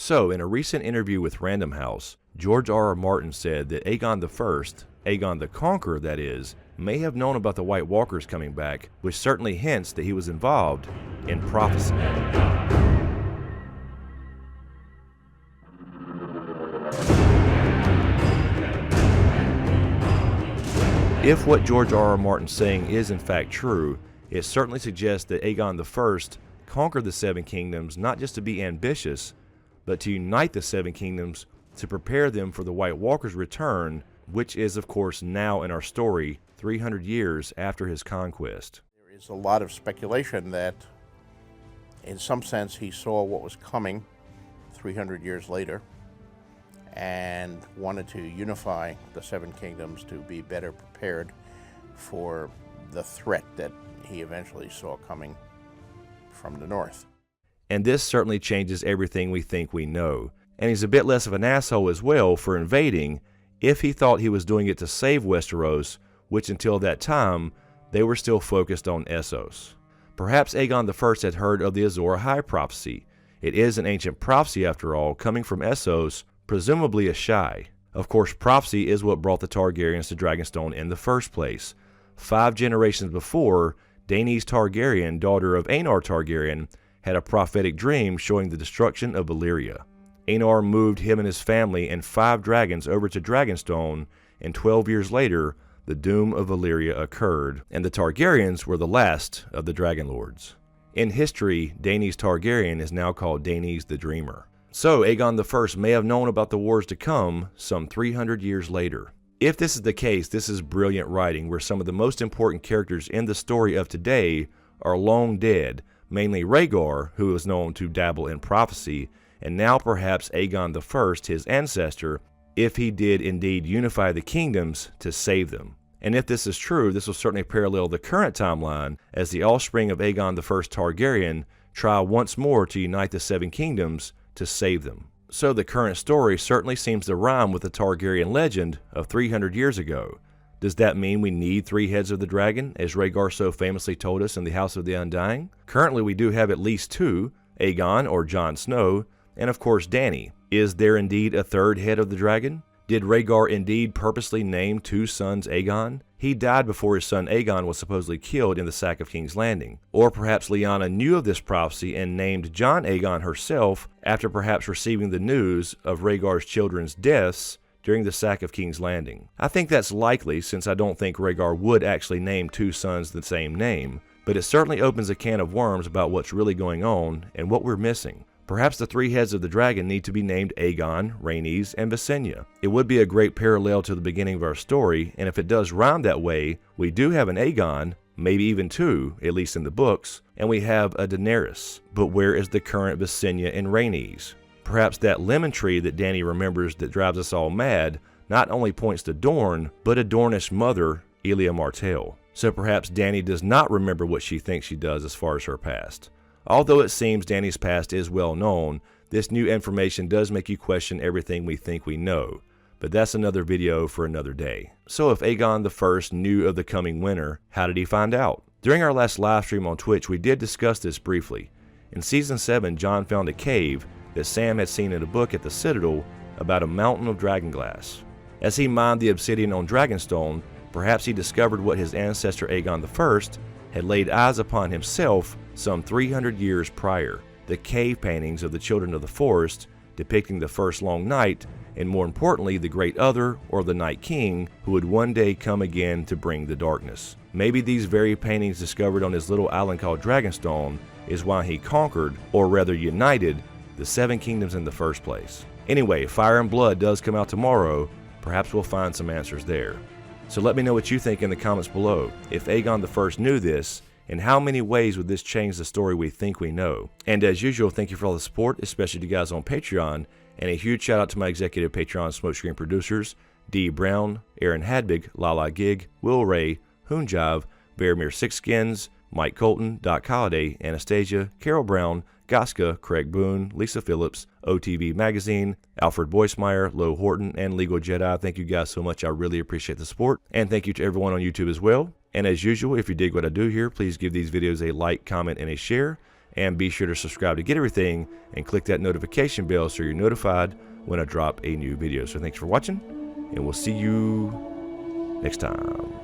So, in a recent interview with Random House, George R.R. Martin said that Aegon the First, Aegon the Conqueror that is, may have known about the White Walkers coming back, which certainly hints that he was involved in prophecy. If what George R.R. Martin's saying is in fact true, it certainly suggests that Aegon the First conquered the Seven Kingdoms not just to be ambitious, but to unite the Seven Kingdoms to prepare them for the White Walker's return, which is of course now in our story 300 years after his conquest. There is a lot of speculation that in some sense he saw what was coming 300 years later and wanted to unify the Seven Kingdoms to be better prepared for the threat that he eventually saw coming from the north. And this certainly changes everything we think we know. And he's a bit less of an asshole as well for invading if he thought he was doing it to save Westeros, which until that time, they were still focused on Essos. Perhaps Aegon the First had heard of the Azor Ahai prophecy. It is an ancient prophecy after all, coming from Essos, presumably Ahai. Of course, prophecy is what brought the Targaryens to Dragonstone in the first place. 5 generations before, Daenys Targaryen, daughter of Aegon Targaryen, had a prophetic dream showing the destruction of Valyria. Aegon moved him and his family and 5 dragons over to Dragonstone, and 12 years later, the doom of Valyria occurred, and the Targaryens were the last of the Dragon Lords. In history, Daenys Targaryen is now called Daenys the Dreamer. So Aegon the First may have known about the wars to come some 300 years later. If this is the case, this is brilliant writing where some of the most important characters in the story of today are long dead, mainly Rhaegar, who is known to dabble in prophecy, and now perhaps Aegon the First, his ancestor, if he did indeed unify the kingdoms to save them. And if this is true, this will certainly parallel the current timeline as the offspring of Aegon the First Targaryen try once more to unite the Seven Kingdoms to save them. So the current story certainly seems to rhyme with the Targaryen legend of 300 years ago. Does that mean we need 3 heads of the dragon, as Rhaegar so famously told us in the House of the Undying? Currently we do have at least 2, Aegon or Jon Snow, and of course Dany. Is there indeed a 3rd head of the dragon? Did Rhaegar indeed purposely name 2 sons Aegon? He died before his son Aegon was supposedly killed in the sack of King's Landing. Or perhaps Lyanna knew of this prophecy and named Jon Aegon herself after perhaps receiving the news of Rhaegar's children's deaths during the sack of King's Landing. I think that's likely since I don't think Rhaegar would actually name 2 sons the same name, but it certainly opens a can of worms about what's really going on and what we're missing. Perhaps the 3 heads of the dragon need to be named Aegon, Rhaenys, and Visenya. It would be a great parallel to the beginning of our story, and if it does rhyme that way, we do have an Aegon, maybe even 2, at least in the books, and we have a Daenerys. But where is the current Visenya and Rhaenys? Perhaps that lemon tree that Dany remembers that drives us all mad not only points to Dorne, but a Dornish mother, Elia Martell. So perhaps Dany does not remember what she thinks she does as far as her past. Although it seems Dany's past is well known, this new information does make you question everything we think we know, but that's another video for another day. So if Aegon the First knew of the coming winter, how did he find out? During our last live stream on Twitch, we did discuss this briefly. In Season 7, Jon found a cave that Sam had seen in a book at the Citadel about a mountain of dragonglass. As he mined the obsidian on Dragonstone, perhaps he discovered what his ancestor Aegon the First had laid eyes upon himself some 300 years prior, the cave paintings of the Children of the Forest depicting the first long night, and more importantly the Great Other or the Night King who would one day come again to bring the darkness. Maybe these very paintings discovered on his little island called Dragonstone is why he conquered, or rather united, the Seven Kingdoms in the first place. Anyway, Fire and Blood does come out tomorrow, perhaps we'll find some answers there. So let me know what you think in the comments below. If Aegon the First knew this, in how many ways would this change the story we think we know? And as usual, thank you for all the support, especially to you guys on Patreon, and a huge shout out to my executive Patreon SmokeScreen producers, D. Brown, Aaron Hadbig, Lala Gig, Will Ray, Hoonjive, Bearmere Sixskins, Mike Colton, Doc Holliday, Anastasia, Carol Brown, Goska, Craig Boone, Lisa Phillips, OTV Magazine, Alfred Boismeyer, Lo Horton, and Legal Jedi. Thank you guys so much. I really appreciate the support. And thank you to everyone on YouTube as well. And as usual, if you dig what I do here, please give these videos a like, comment, and a share. And be sure to subscribe to get everything and click that notification bell so you're notified when I drop a new video. So thanks for watching, and we'll see you next time.